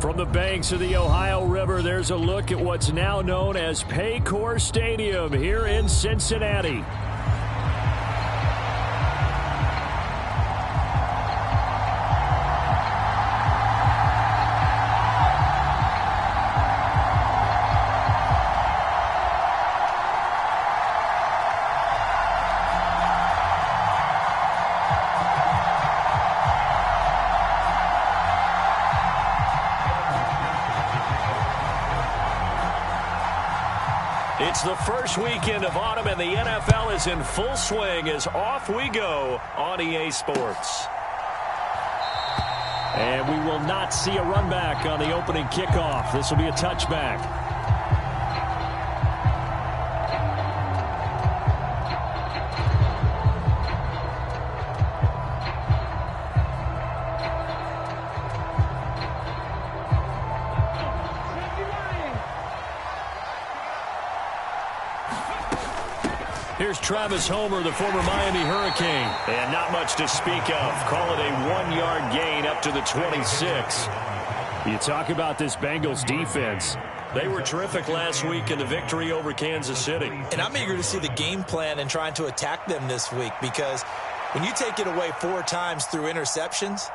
From the banks of the Ohio River, there's a look at what's now known as Paycor Stadium here in Cincinnati. It's the first weekend of autumn, and the NFL is in full swing as off we go on EA Sports. And we will not see a run back on the opening kickoff. This will be a touchback. Here's Travis Homer, the former Miami Hurricane. And not much to speak of. Call it a 1-yard gain up to the 26. You talk about this Bengals defense. They were terrific last week in the victory over Kansas City. And I'm eager to see the game plan and trying to attack them this week, because when you take it away 4 times through interceptions,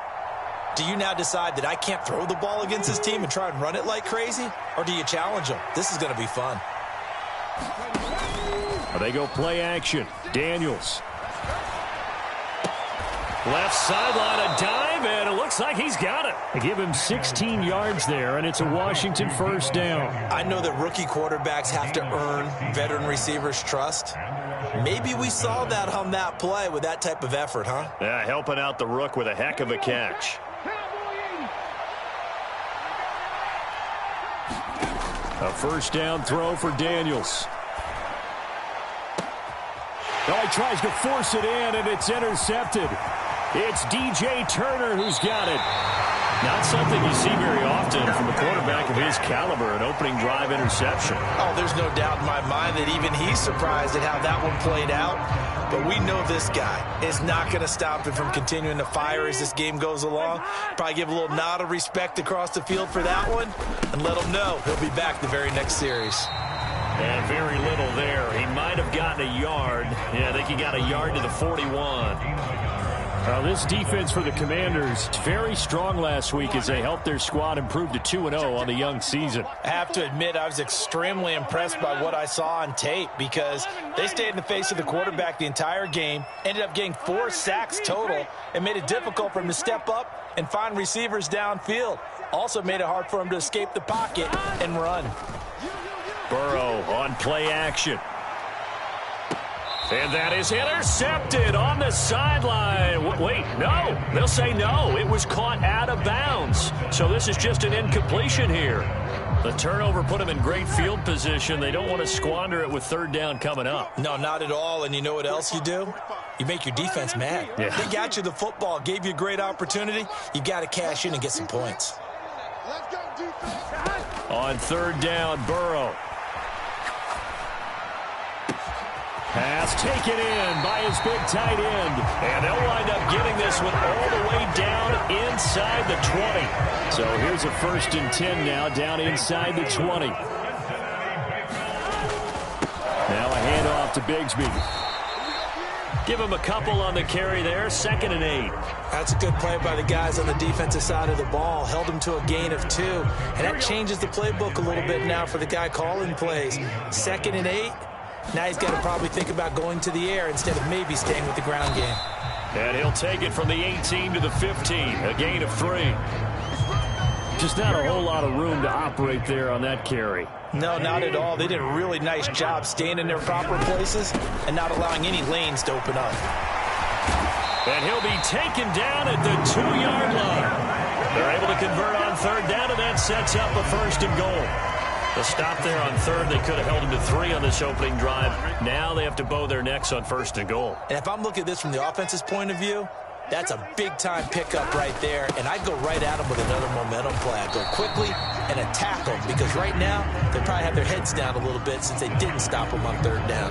do you now decide that I can't throw the ball against this team and try and run it like crazy? Or do you challenge them? This is going to be fun. They go play action. Daniels. Left sideline, a dive, and it looks like he's got it. They give him 16 yards there, and it's a Washington first down. I know that rookie quarterbacks have to earn veteran receivers' trust. Maybe we saw that on that play with that type of effort, huh? Yeah, helping out the rook with a heck of a catch. A first down throw for Daniels. Oh, he tries to force it in, and it's intercepted. It's DJ Turner who's got it. Not something you see very often from a quarterback of his caliber, an opening drive interception. Oh, there's no doubt in my mind that even he's surprised at how that one played out. But we know this guy is not going to stop him from continuing to fire as this game goes along. Probably give a little nod of respect across the field for that one, and let him know he'll be back the very next series. And very little there. He might have gotten a yard. Yeah, I think he got a yard to the 41. Well, this defense for the Commanders, very strong last week as they helped their squad improve to 2-0 on the young season. I have to admit, I was extremely impressed by what I saw on tape, because they stayed in the face of the quarterback the entire game, ended up getting 4 sacks total, and made it difficult for him to step up and find receivers downfield. Also made it hard for him to escape the pocket and run. Burrow on play action. And that is intercepted on the sideline. Wait, no. They'll say no. It was caught out of bounds. So this is just an incompletion here. The turnover put them in great field position. They don't want to squander it with third down coming up. No, not at all. And you know what else you do? You make your defense mad. Yeah. They got you the football, gave you a great opportunity. You got to cash in and get some points. On third down, Burrow. Pass taken in by his big tight end. And they'll wind up getting this one all the way down inside the 20. So here's a 1st and 10 now, down inside the 20. Now a handoff to Bigsby. Give him a couple on the carry there, 2nd and 8. That's a good play by the guys on the defensive side of the ball. Held him to a gain of 2. And that changes the playbook a little bit now for the guy calling plays. 2nd and 8. Now he's got to probably think about going to the air instead of maybe staying with the ground game. And he'll take it from the 18 to the 15, a gain of 3. Just not a whole lot of room to operate there on that carry. No, not at all. They did a really nice job staying in their proper places and not allowing any lanes to open up. And he'll be taken down at the 2-yard line. They're able to convert on third down, and that sets up a 1st and goal. The stop there on third, they could have held him to 3 on this opening drive. Now they have to bow their necks on 1st and goal. And if I'm looking at this from the offense's point of view, that's a big-time pickup right there, and I'd go right at them with another momentum play. I'd go quickly and attack them, because right now they probably have their heads down a little bit since they didn't stop them on third down.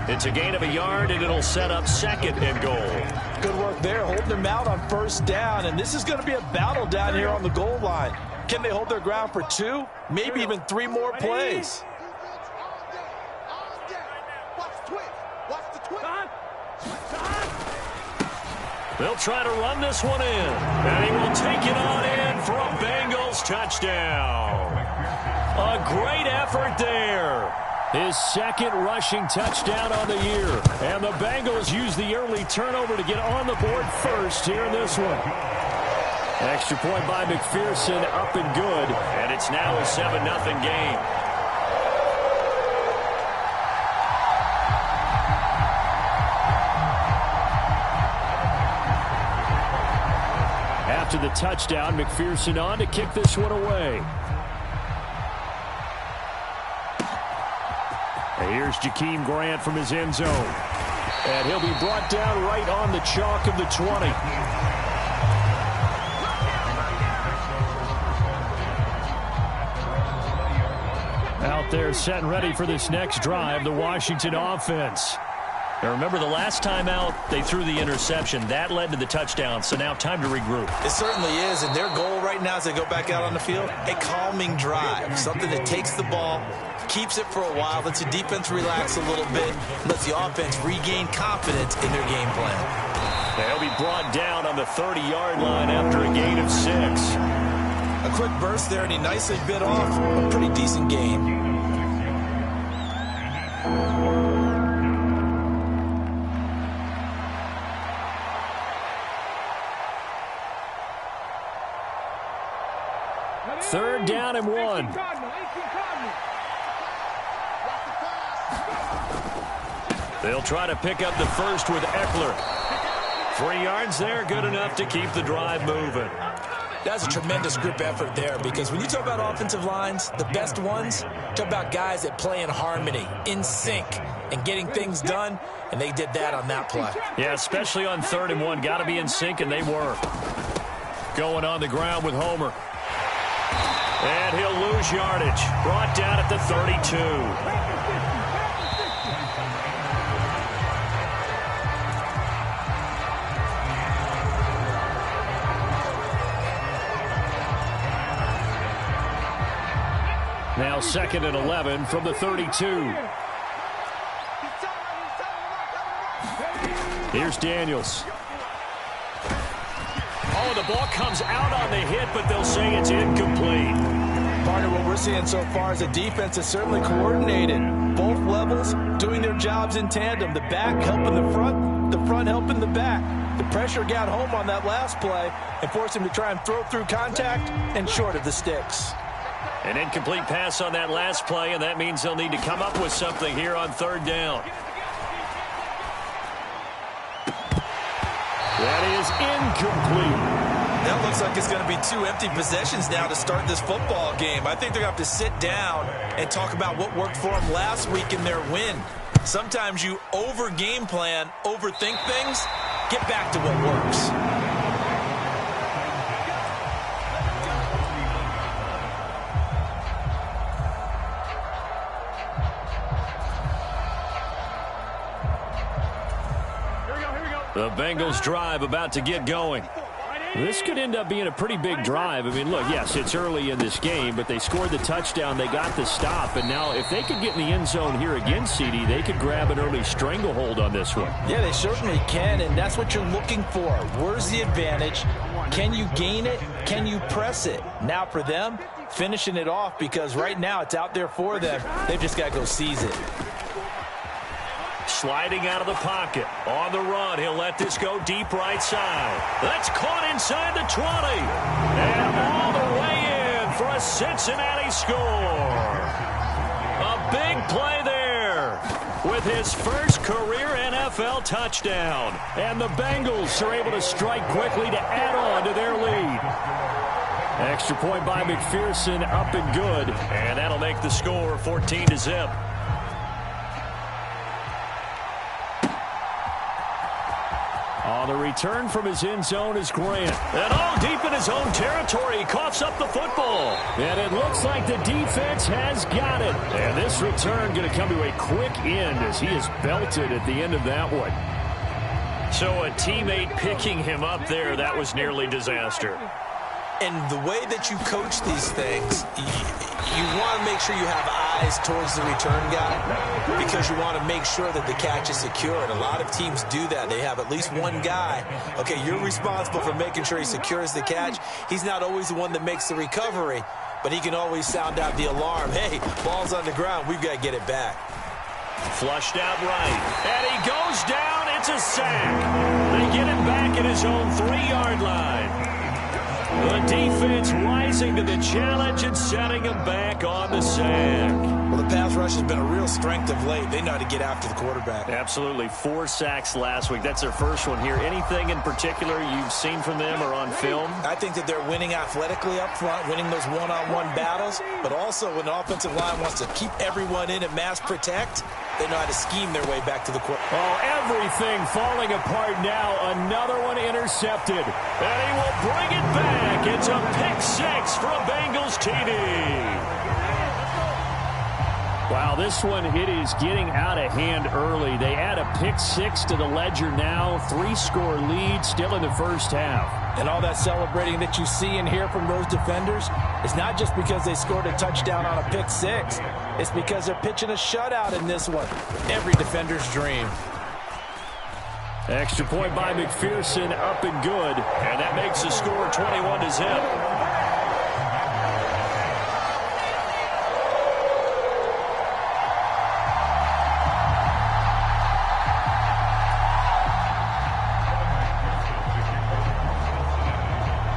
It's a gain of a yard, and it'll set up 2nd and goal. Good work there, holding them out on 1st down, and this is going to be a battle down here on the goal line. Can they hold their ground for 2, maybe even 3 more plays? They'll try to run this one in. And he will take it on in for a Bengals touchdown. A great effort there. His second rushing touchdown on the year. And the Bengals use the early turnover to get on the board first here in this one. Extra point by McPherson, up and good. And it's now a 7-0 game. After the touchdown, McPherson on to kick this one away. And here's Jakeem Grant from his end zone. And he'll be brought down right on the chalk of the 20. Out there set and ready for this next drive, the Washington offense. Now remember, the last time out, they threw the interception. That led to the touchdown, so now time to regroup. It certainly is, and their goal right now as they go back out on the field, a calming drive, something that takes the ball, keeps it for a while, lets the defense relax a little bit, lets the offense regain confidence in their game plan. They'll be brought down on the 30-yard line after a gain of 6. A quick burst there, and he nicely bit off a pretty decent gain. Third down and 1. They'll try to pick up the first with Eckler. 3 yards there, good enough to keep the drive moving. That's a tremendous group effort there, because when you talk about offensive lines, the best ones, talk about guys that play in harmony, in sync, and getting things done, and they did that on that play. Yeah, especially on 3rd and 1. Got to be in sync, and they were. Going on the ground with Homer. And he'll lose yardage. Brought down at the 32. Now 2nd and 11 from the 32. Here's Daniels. Oh, the ball comes out on the hit, but they'll say it's incomplete. Partner, what we're seeing so far is the defense is certainly coordinated. Both levels doing their jobs in tandem. The back helping the front helping the back. The pressure got home on that last play and forced him to try and throw through contact and short of the sticks. An incomplete pass on that last play, and that means they'll need to come up with something here on 3rd down. That is incomplete. That looks like it's going to be 2 empty possessions now to start this football game. I think they're going to have to sit down and talk about what worked for them last week in their win. Sometimes you over-game plan, overthink things, get back to what works. The Bengals drive about to get going. This could end up being a pretty big drive. I mean, look, yes, it's early in this game, but they scored the touchdown, they got the stop, and now if they could get in the end zone here again, CD, they could grab an early stranglehold on this one. Yeah, they certainly can, and that's what you're looking for. Where's the advantage? Can you gain it? Can you press it? Now for them, finishing it off, because right now it's out there for them. They've just got to go seize it. Sliding out of the pocket. On the run, he'll let this go deep right side. That's caught inside the 20. And all the way in for a Cincinnati score. A big play there with his first career NFL touchdown. And the Bengals are able to strike quickly to add on to their lead. Extra point by McPherson, up and good. And that'll make the score 14-0. On the return from his end zone is Grant. And all deep in his own territory, he coughs up the football. And it looks like the defense has got it. And this return going to come to a quick end as he is belted at the end of that one. So a teammate picking him up there, that was nearly disaster. And the way that you coach these things, you want to make sure you have eyes towards the return guy because you want to make sure that the catch is secure. And a lot of teams do that. They have at least one guy. Okay, you're responsible for making sure he secures the catch. He's not always the one that makes the recovery, but he can always sound out the alarm. Hey, ball's on the ground. We've got to get it back. Flushed out right. And he goes down. It's a sack. They get him back at his own 3-yard line. The defense rising to the challenge and setting him back on the sack. Well, the pass rush has been a real strength of late. They know how to get after the quarterback. Absolutely. 4 sacks last week. That's their first one here. Anything in particular you've seen from them or on film? I think that they're winning athletically up front, winning those one-on-one battles, but also when the offensive line wants to keep everyone in and mass protect, they know how to scheme their way back to the quarterback. Oh, everything falling apart now. Another one intercepted. And he will bring it back. It's a pick-6 for a Bengals TD. Wow, this one, it is getting out of hand early. They add a pick-6 to the ledger now. 3-score lead still in the first half. And all that celebrating that you see and hear from those defenders is not just because they scored a touchdown on a pick-6. It's because they're pitching a shutout in this one. Every defender's dream. Extra point by McPherson, up and good. And that makes the score 21-0.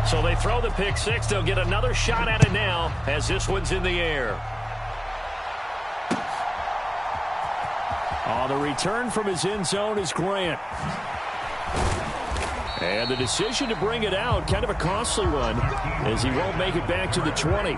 So they throw the pick-6. They'll get another shot at it now as this one's in the air. Oh, the return from his end zone is Grant. And the decision to bring it out, kind of a costly one, as he won't make it back to the 20.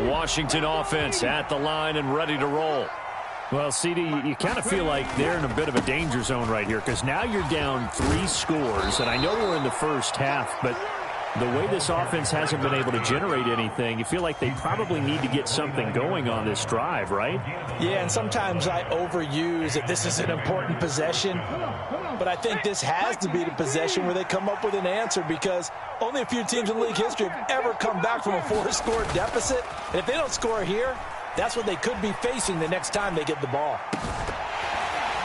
Washington offense at the line and ready to roll. Well, CD, you kind of feel like they're in a bit of a danger zone right here because now you're down 3 scores, and I know we're in the first half, but the way this offense hasn't been able to generate anything, you feel like they probably need to get something going on this drive, right? Yeah, and sometimes I overuse that this is an important possession, but I think this has to be the possession where they come up with an answer because only a few teams in league history have ever come back from a 4-score deficit. And if they don't score here, that's what they could be facing the next time they get the ball.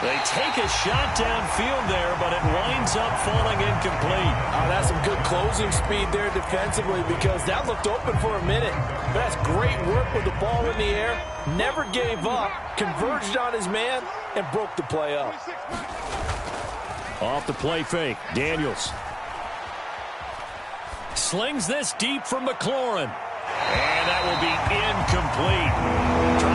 They take a shot downfield there, but it winds up falling incomplete. Oh, that's some good closing speed there defensively because that looked open for a minute. That's great work with the ball in the air. Never gave up, converged on his man, and broke the play up. Off the play fake, Daniels. Slings this deep from McLaurin. And that will be incomplete.